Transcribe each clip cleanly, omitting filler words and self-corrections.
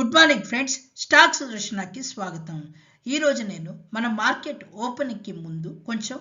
Good morning friends, stock సుదర్శనకి స్వాగతం. ఈరోజు నేను మన మార్కెట్ ఓపెనింగ్కి ముందు కొంచెం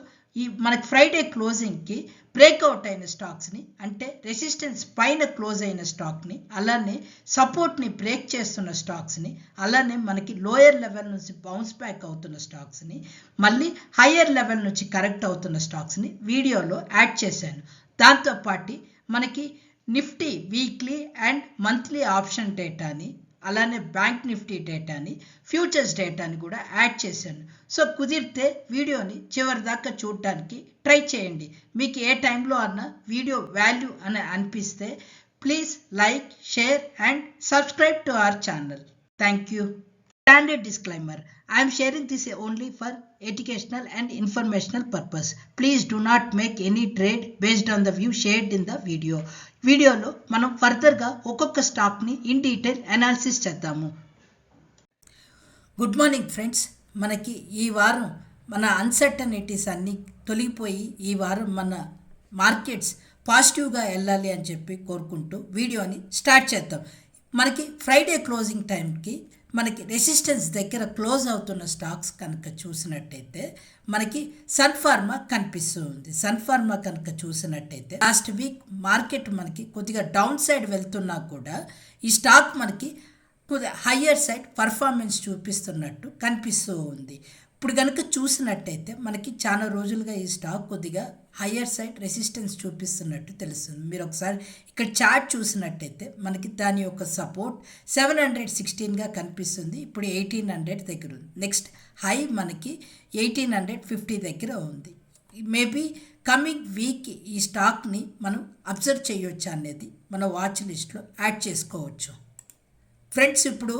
మనకి ఫ్రైడే క్లోజింగ్కి బ్రేక్అవుట్ అయిన స్టాక్స్ని, అంటే రెసిస్టెన్స్ పైన క్లోజ్ అయిన స్టాక్ని, అలానే సపోర్ట్ని బ్రేక్ చేస్తున్న స్టాక్స్ని, అలానే మనకి లోయర్ లెవెల్ నుంచి బౌన్స్ బ్యాక్ అవుతున్న స్టాక్స్ని, మళ్ళీ హయ్యర్ లెవెల్ నుంచి కరెక్ట్ అవుతున్న స్టాక్స్ని వీడియోలో యాడ్ చేశాను. దాంతోపాటు మనకి Nifty weekly and monthly option డేటాని, అలానే బ్యాంక్ నిఫ్టీ డేటాని, ఫ్యూచర్స్ డేటాని కూడా యాడ్ చేశాను. సో కుదిరితే వీడియోని చివరి దాకా చూడడానికి ట్రై చేయండి. మీకు ఏ టైంలో అన్నా వీడియో వాల్యూ అని అనిపిస్తే please like, share and subscribe to our channel. Thank you. Standard disclaimer: I am sharing this only for educational and informational purpose. Please do not make any trade based on the view shared in the video. వీడియోలో మనం ఫర్దర్గా ఒక్కొక్క స్టాక్ని in detail analysis చేద్దాము. Good morning friends. మనకి ఈ వారం మన uncertainties అన్నీ తొలగిపోయి ఈ వారం మన మార్కెట్స్ పాజిటివ్గా వెళ్ళాలి అని చెప్పి కోరుకుంటూ వీడియోని స్టార్ట్ చేద్దాం. మనకి ఫ్రైడే క్లోజింగ్ టైంకి మనకి రెసిస్టెన్స్ దగ్గర క్లోజ్ అవుతున్న స్టాక్స్ కనుక చూసినట్టయితే మనకి సన్ ఫార్మా కనిపిస్తూ ఉంది. సన్ ఫార్మా కనుక చూసినట్టయితే లాస్ట్ వీక్ మార్కెట్ మనకి కొద్దిగా డౌన్ సైడ్ వెళ్తున్నా కూడా ఈ స్టాక్ మనకి కొద్దిగా హయ్యర్ సైడ్ పర్ఫార్మెన్స్ చూపిస్తున్నట్టు కనిపిస్తూ ఉంది. ఇప్పుడు కనుక చూసినట్టయితే మనకి చాలా రోజులుగా ఈ స్టాక్ కొద్దిగా హయ్యర్ సైడ్ రెసిస్టెన్స్ చూపిస్తున్నట్టు తెలుస్తుంది. మీరు ఒకసారి ఇక్కడ చార్ట్ చూసినట్టయితే మనకి దాని యొక్క సపోర్ట్ 716గా కనిపిస్తుంది. ఇప్పుడు 1800 దగ్గర ఉంది. నెక్స్ట్ హై మనకి 1850 దగ్గర ఉంది. మేబీ కమింగ్ వీక్ ఈ స్టాక్ని మనం అబ్జర్వ్ చేయొచ్చు అనేది మన వాచ్ లిస్ట్లో యాడ్ చేసుకోవచ్చు. ఫ్రెండ్స్, ఇప్పుడు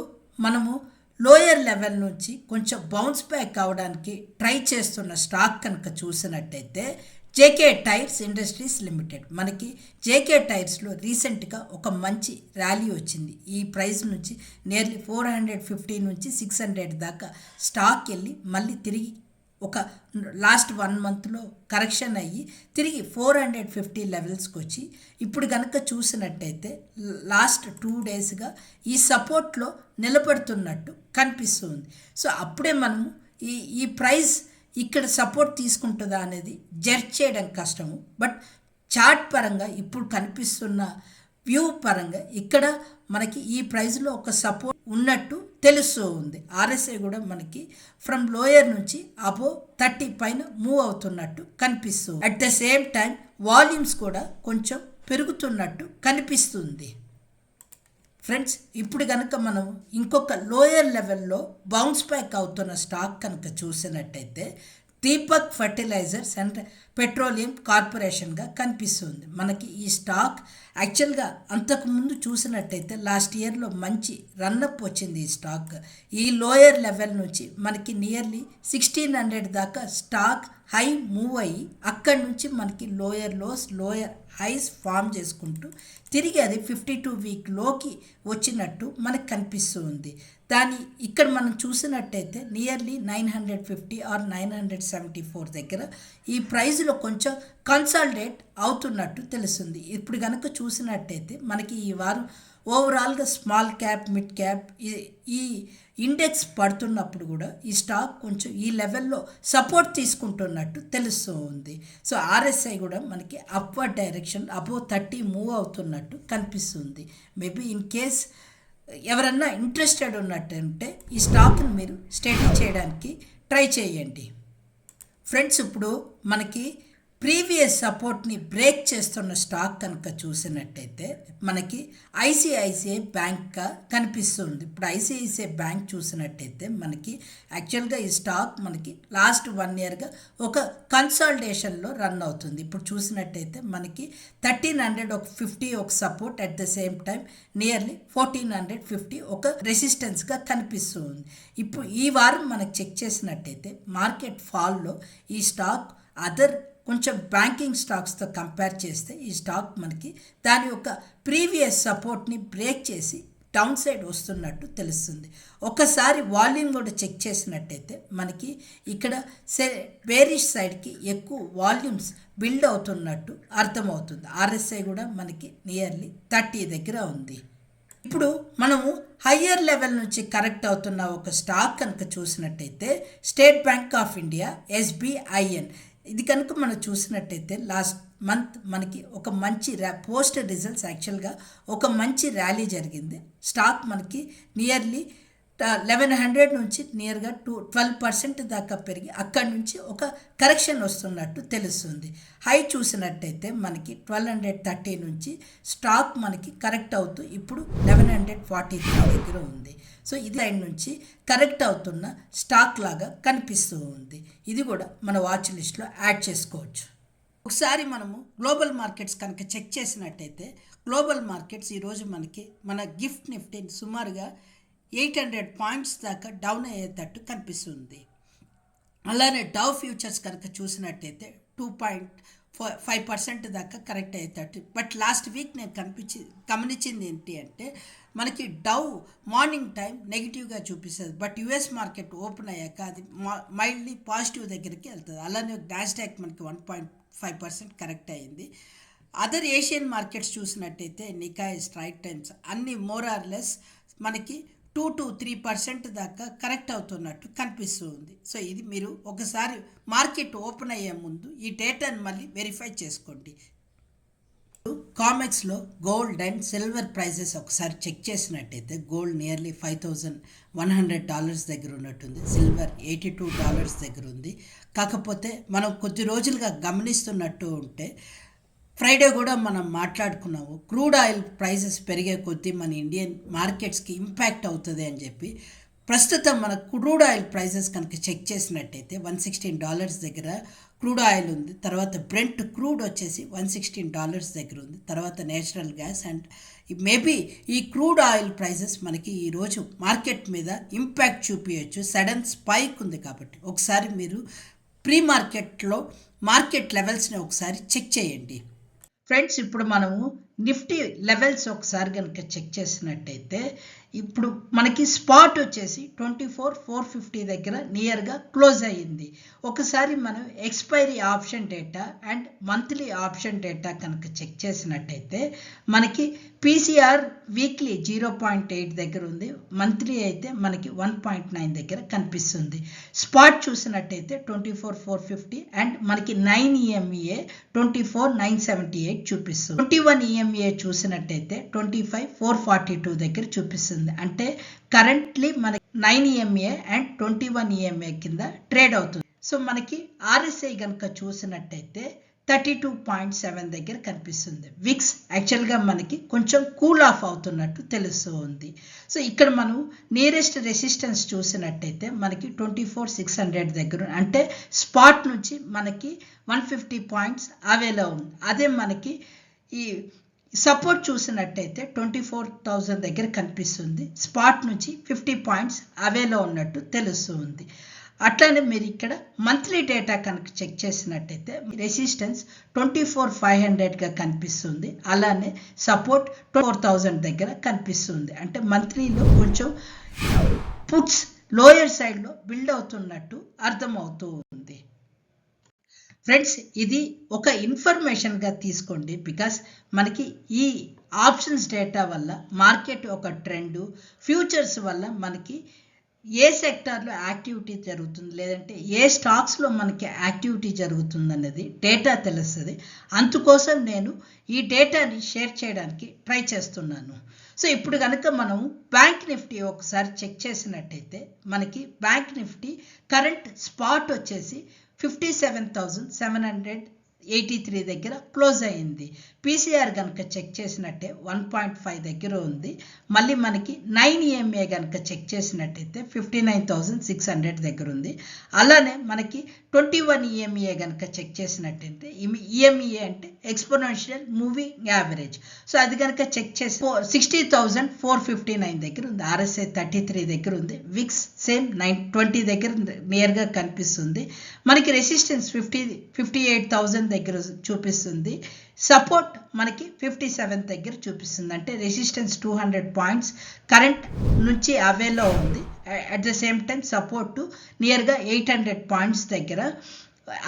మనము లోయర్ లెవెల్ నుంచి కొంచెం బౌన్స్ బ్యాక్ అవడానికి ట్రై చేస్తున్న స్టాక్ కనుక చూసినట్టయితే జేకే టైర్స్ ఇండస్ట్రీస్ లిమిటెడ్. మనకి జేకే టైర్స్లో రీసెంట్గా ఒక మంచి ర్యాలీ వచ్చింది. ఈ ప్రైస్ నుంచి నియర్లీ 450 నుంచి 600 దాకా స్టాక్ వెళ్ళి మళ్ళీ తిరిగి ఒక లాస్ట్ 1 మంత్లో కరెక్షన్ అయ్యి తిరిగి 450 లెవెల్స్కి వచ్చి ఇప్పుడు కనుక చూసినట్టయితే లాస్ట్ 2 డేస్గా ఈ సపోర్ట్లో నిలబడుతున్నట్టు కనిపిస్తుంది. సో అప్పుడే మనము ఈ ప్రైస్ ఇక్కడ సపోర్ట్ తీసుకుంటుందా అనేది జడ్జ్ చేయడం కష్టము. బట్ చార్ట్ పరంగా ఇప్పుడు కనిపిస్తున్న వ్యూ పరంగా ఇక్కడ మనకి ఈ ప్రైస్లో ఒక సపోర్ట్ ఉన్నట్టు తెలుస్తూ ఉంది. ఆర్ఎస్ఐ కూడా మనకి ఫ్రమ్ లోయర్ నుంచి అబోవ్ 30 పైన మూవ్ అవుతున్నట్టు కనిపిస్తుంది. At the same time volumes కూడా కొంచెం పెరుగుతున్నట్టు కనిపిస్తుంది. ఫ్రెండ్స్, ఇప్పుడు కనుక మనం ఇంకొక లోయర్ లెవెల్లో బౌన్స్ బ్యాక్ అవుతున్న స్టాక్ కనుక చూసినట్టయితే దీపక్ ఫర్టిలైజర్స్ అండ్ పెట్రోలియం కార్పొరేషన్గా కనిపిస్తుంది. మనకి ఈ స్టాక్ యాక్చువల్గా అంతకుముందు చూసినట్టయితే లాస్ట్ ఇయర్లో మంచి రన్అప్ వచ్చింది. ఈ స్టాక్ ఈ లోయర్ లెవెల్ నుంచి మనకి నియర్లీ 1600 దాకా స్టాక్ హై మూవ్ అయ్యి అక్కడి నుంచి మనకి lower lows, lower highs form చేసుకుంటూ తిరిగి అది 52 వీక్ లోకి వచ్చినట్టు మనకు కనిపిస్తూ ఉంది. దాని ఇక్కడ మనం చూసినట్టయితే నియర్లీ 950 ఆర్ 974 దగ్గర ఈ ప్రైజ్లో కొంచెం కన్సాలిడేట్ అవుతున్నట్టు తెలుస్తుంది. ఇప్పుడు కనుక చూసినట్టయితే మనకి ఈ వారం ఓవరాల్గా స్మాల్ క్యాప్, మిడ్ క్యాప్ ఈ ఇండెక్స్ పడుతున్నప్పుడు కూడా ఈ స్టాక్ కొంచెం ఈ లెవెల్లో సపోర్ట్ తీసుకుంటున్నట్టు తెలుస్తూ ఉంది. సో ఆర్ఎస్ఐ కూడా మనకి అప్వర్డ్ డైరెక్షన్ అబోవ్ 30 మూవ్ అవుతున్నట్టు కనిపిస్తుంది. మేబీ ఇన్ కేస్ ఎవరన్నా ఇంట్రెస్టెడ్ ఉన్నట్టుంటే ఈ స్టాక్ని మీరు స్టడీ చేయడానికి ట్రై చేయండి. ఫ్రెండ్స్, ఇప్పుడు మనకి ప్రీవియస్ సపోర్ట్ని బ్రేక్ చేస్తున్న స్టాక్ కనుక చూసినట్టయితే మనకి ఐసిఐసిఐ బ్యాంక్గా కనిపిస్తుంది. ఇప్పుడు ఐసిఐసిఐ బ్యాంక్ చూసినట్టయితే మనకి యాక్చువల్గా ఈ స్టాక్ మనకి లాస్ట్ 1 ఇయర్గా ఒక కన్సాలిడేషన్లో రన్ అవుతుంది. ఇప్పుడు చూసినట్టయితే మనకి 1350 ఒక support, at the same time nearly 1450 ఒక రెసిస్టెన్స్గా కనిపిస్తుంది. ఇప్పుడు ఈ వారం మనకు చెక్ చేసినట్టయితే మార్కెట్ ఫాల్లో ఈ స్టాక్ అదర్ కొంచెం బ్యాంకింగ్ స్టాక్స్తో కంపేర్ చేస్తే ఈ స్టాక్ మనకి దాని యొక్క ప్రీవియస్ సపోర్ట్ని బ్రేక్ చేసి డౌన్ సైడ్ వస్తున్నట్టు తెలుస్తుంది. ఒకసారి వాల్యూమ్ కూడా చెక్ చేసినట్టయితే మనకి ఇక్కడ బేరిష్ సైడ్కి ఎక్కువ వాల్యూమ్స్ బిల్డ్ అవుతున్నట్టు అర్థమవుతుంది. ఆర్ఎస్ఐ కూడా మనకి నియర్లీ 30 దగ్గర ఉంది. ఇప్పుడు మనము హయ్యర్ లెవెల్ నుంచి కరెక్ట్ అవుతున్న ఒక స్టాక్ కనుక చూసినట్టయితే state bank of India SBIN. ఇది కనుక మనం చూసినట్టయితే లాస్ట్ మంత్ మనకి ఒక మంచి పోస్ట్ రిజల్ట్స్ యాక్చువల్గా ఒక మంచి ర్యాలీ జరిగింది. స్టాక్ మనకి నియర్లీ 1100 నుంచి నియర్గా 12% దాకా పెరిగి అక్కడి నుంచి ఒక కరెక్షన్ వస్తున్నట్టు తెలుస్తుంది. హై చూసినట్టయితే మనకి 1230 నుంచి స్టాక్ మనకి కరెక్ట్ అవుతూ ఇప్పుడు 1143 దగ్గర ఉంది. సో ఇది లైన్ నుంచి కరెక్ట్ అవుతున్న స్టాక్ లాగా కనిపిస్తూ ఉంది. ఇది కూడా మన వాచ్ లిస్ట్లో యాడ్ చేసుకోవచ్చు. ఒకసారి మనము గ్లోబల్ మార్కెట్స్ కనుక చెక్ చేసినట్టయితే గ్లోబల్ మార్కెట్స్ ఈరోజు మనకి మన గిఫ్ట్ నిఫ్టీ సుమారుగా 800 పాయింట్స్ దాకా డౌన్ అయ్యేటట్టు కనిపిస్తుంది. అలానే డౌ ఫ్యూచర్స్ కనుక చూసినట్టయితే 2.5% దాకా కరెక్ట్ అయ్యేటట్టు. బట్ లాస్ట్ వీక్ నేను గమనించింది ఏంటి అంటే మనకి డౌ మార్నింగ్ టైం నెగిటివ్గా చూపిస్తుంది, బట్ యుఎస్ మార్కెట్ ఓపెన్ అయ్యాక అది మైల్డ్లీ పాజిటివ్ దగ్గరికి వెళ్తుంది. అలానే నాస్డాక్ మనకి 1.5% కరెక్ట్ అయ్యింది. అదర్ ఏషియన్ మార్కెట్స్ చూసినట్టయితే నికాయ్, స్ట్రైక్ టైమ్స్ అన్నీ మోర్ ఆర్ లెస్ మనకి 2 to 3% దాకా కరెక్ట్ అవుతున్నట్టు కనిపిస్తుంది. సో ఇది మీరు ఒకసారి మార్కెట్ ఓపెన్ అయ్యే ముందు ఈ డేటాను మళ్ళీ వెరిఫై చేసుకోండి. కామెక్స్లో గోల్డ్ అండ్ సిల్వర్ ప్రైజెస్ ఒకసారి చెక్ చేసినట్టయితే గోల్డ్ నియర్లీ $5,100 దగ్గర ఉన్నట్టుంది, సిల్వర్ $82 దగ్గర ఉంది. కాకపోతే మనం కొద్ది రోజులుగా గమనిస్తున్నట్టు ఉంటే ఫ్రైడే కూడా మనం మాట్లాడుకున్నాము క్రూడ్ ఆయిల్ ప్రైజెస్ పెరిగే కొద్దీ మన ఇండియన్ మార్కెట్స్కి ఇంపాక్ట్ అవుతుంది అని చెప్పి. ప్రస్తుతం మన క్రూడ్ ఆయిల్ ప్రైజెస్ కనుక చెక్ చేసినట్టయితే $116 దగ్గర క్రూడ్ ఆయిల్ ఉంది. తర్వాత బ్రెంట్ క్రూడ్ వచ్చేసి $116 దగ్గర ఉంది. తర్వాత నేచురల్ గ్యాస్ అండ్ మేబీ ఈ క్రూడ్ ఆయిల్ ప్రైజెస్ మనకి ఈరోజు మార్కెట్ మీద ఇంపాక్ట్ చూపించవచ్చు. సడన్ స్పైక్ ఉంది కాబట్టి ఒకసారి మీరు ప్రీ మార్కెట్లో మార్కెట్ లెవెల్స్ని ఒకసారి చెక్ చేయండి. ఫ్రెండ్స్, ఇప్పుడు మనము నిఫ్టీ లెవెల్స్ ఒకసారి కనుక చెక్ చేసినట్టయితే ఇప్పుడు మనకి స్పాట్ వచ్చేసి 24,450 దగ్గర నియర్గా క్లోజ్ అయ్యింది. ఒకసారి మనం expiry option data and monthly option data కనుక చెక్ చేసినట్టయితే మనకి PCR వీక్లీ 0.8 దగ్గర ఉంది, మంత్లీ అయితే మనకి 1.9 దగ్గర కనిపిస్తుంది. స్పాట్ చూసినట్టయితే 24,450 అండ్ మనకి 9 EMA 24,978 చూపిస్తుంది. 21 EMA చూసినట్టయితే 25,442 దగ్గర చూపిస్తుంది. అంటే కరెంట్లీ మనకి 9 EMA అండ్ 21 EMA కింద ట్రేడ్ అవుతుంది. సో మనకి RSI కనుక చూసినట్టయితే 32.7 దగ్గర కనిపిస్తుంది. విక్స్ యాక్చువల్గా మనకి కొంచెం కూల్ ఆఫ్ అవుతున్నట్టు తెలుస్తూ ఉంది. సో ఇక్కడ మనం నియరెస్ట్ రెసిస్టెన్స్ చూసినట్టయితే మనకి 24,600 దగ్గర, అంటే స్పాట్ నుంచి మనకి 150 పాయింట్స్ అవేలో ఉంది. అదే మనకి ఈ సపోర్ట్ చూసినట్టయితే 24,000 దగ్గర కనిపిస్తుంది. స్పాట్ నుంచి 50 పాయింట్స్ అవేలో ఉన్నట్టు తెలుస్తుంది. అట్లానే మీరు ఇక్కడ మంత్లీ డేటా కనుక చెక్ చేసినట్టయితే రెసిస్టెన్స్ 24,500గా కనిపిస్తుంది. అలానే సపోర్ట్ 4,000 దగ్గర కనిపిస్తుంది. అంటే మంత్లీలో కొంచెం పుట్స్ లోయర్ సైడ్లో బిల్డ్ అవుతున్నట్టు అర్థమవుతూ ఉంది. ఫ్రెండ్స్, ఇది ఒక ఇన్ఫర్మేషన్గా తీసుకోండి. బికాస్ మనకి ఈ ఆప్షన్స్ డేటా వల్ల మార్కెట్ ఒక ట్రెండ్, ఫ్యూచర్స్ వల్ల మనకి ఏ సెక్టార్లో యాక్టివిటీ జరుగుతుంది లేదంటే ఏ స్టాక్స్లో మనకి యాక్టివిటీ జరుగుతుంది అన్నది డేటా తెలుస్తుంది. అందుకోసం నేను ఈ డేటాని షేర్ చేయడానికి ట్రై చేస్తున్నాను. సో ఇప్పుడు కనుక మనం బ్యాంక్ నిఫ్టీ ఒకసారి చెక్ చేసినట్టయితే మనకి బ్యాంక్ నిఫ్టీ కరెంట్ స్పాట్ వచ్చేసి 57,783 దగ్గర క్లోజ్ అయింది. PCR కనుక చెక్ చేసినట్టే 1.5 దగ్గర ఉంది. మళ్ళీ మనకి 9 EMA కనుక చెక్ చేసినట్టయితే 59,600 దగ్గర ఉంది. అలానే మనకి 21 EMA కనుక చెక్ చేసినట్టయితే EMA అంటే ఎక్స్పోనెన్షియల్ మూవింగ్ యావరేజ్. సో అది కనుక చెక్ చేసి 60,459 దగ్గర ఉంది. RSI 33 దగ్గర ఉంది. విక్స్ సేమ్ 20 దగ్గర నియర్గా కనిపిస్తుంది. మనకి రెసిస్టెన్స్ 58,000 దగ్గర చూపిస్తుంది. సపోర్ట్ మనకి 57 దగ్గర చూపిస్తుంది. అంటే రెసిస్టెన్స్ 200 పాయింట్స్ కరెంట్ నుంచి అవేలో ఉంది. At the same time support నియర్గా 800 పాయింట్స్ దగ్గర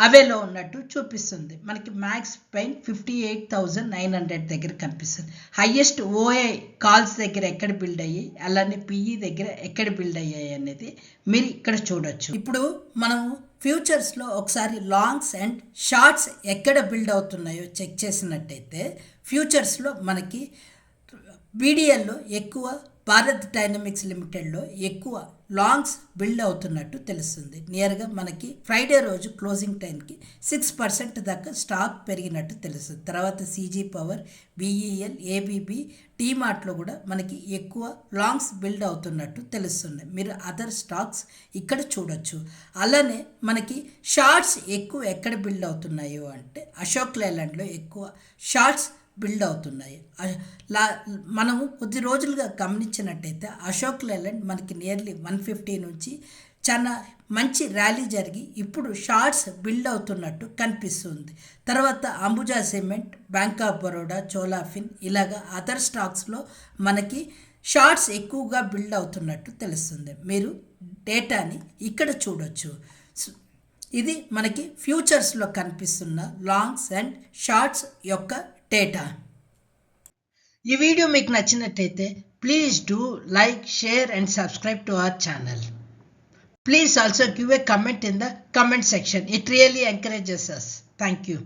అవేలో ఉన్నట్టు చూపిస్తుంది. మనకి మ్యాక్స్ పైన 58,900 దగ్గర కనిపిస్తుంది. హైయెస్ట్ ఓఐ కాల్స్ దగ్గర ఎక్కడ బిల్డ్ అయ్యి, అలానే పిఈ దగ్గర ఎక్కడ బిల్డ్ అయ్యాయి అనేది మీరు ఇక్కడ చూడొచ్చు. ఇప్పుడు మనం ఫ్యూచర్స్లో ఒకసారి లాంగ్స్ అండ్ షార్ట్స్ ఎక్కడ బిల్డ్ అవుతున్నాయో చెక్ చేసినట్టయితే ఫ్యూచర్స్లో మనకి బీడీఎల్లో ఎక్కువ, భారత్ డైనమిక్స్ లిమిటెడ్లో ఎక్కువ లాంగ్స్ బిల్డ్ అవుతున్నట్టు తెలుస్తుంది. నియర్గా మనకి ఫ్రైడే రోజు క్లోజింగ్ టైంకి 6% దాకా స్టాక్ పెరిగినట్టు తెలుస్తుంది. తర్వాత సీజీ పవర్, బిఈఎల్, ఏబీబీ, టీమార్ట్లో కూడా మనకి ఎక్కువ లాంగ్స్ బిల్డ్ అవుతున్నట్టు తెలుస్తుంది. మీరు అదర్ స్టాక్స్ ఇక్కడ చూడొచ్చు. అలానే మనకి షార్ట్స్ ఎక్కువ ఎక్కడ బిల్డ్ అవుతున్నాయో అంటే అశోక్ లేలాండ్లో ఎక్కువ షార్ట్స్ బిల్డ్ అవుతున్నాయి. మనము కొద్ది రోజులుగా గమనించినట్టయితే అశోక్ లేలాండ్ మనకి నియర్లీ 150 నుంచి చాలా మంచి ర్యాలీ జరిగి ఇప్పుడు షార్ట్స్ బిల్డ్ అవుతున్నట్టు కనిపిస్తుంది. తర్వాత Ambuja cement, bank of Baroda, Cholafin ఇలాగా అదర్ స్టాక్స్లో మనకి షార్ట్స్ ఎక్కువగా బిల్డ్ అవుతున్నట్టు తెలుస్తుంది. మీరు డేటాని ఇక్కడ చూడొచ్చు. ఇది మనకి ఫ్యూచర్స్లో కనిపిస్తున్న లాంగ్స్ అండ్ షార్ట్స్ యొక్క డేటా. ఈ వీడియో మీకు నచ్చినట్టయితే please do like, share and subscribe to our channel. Please also give a comment in the comment section. It really encourages us. Thank you.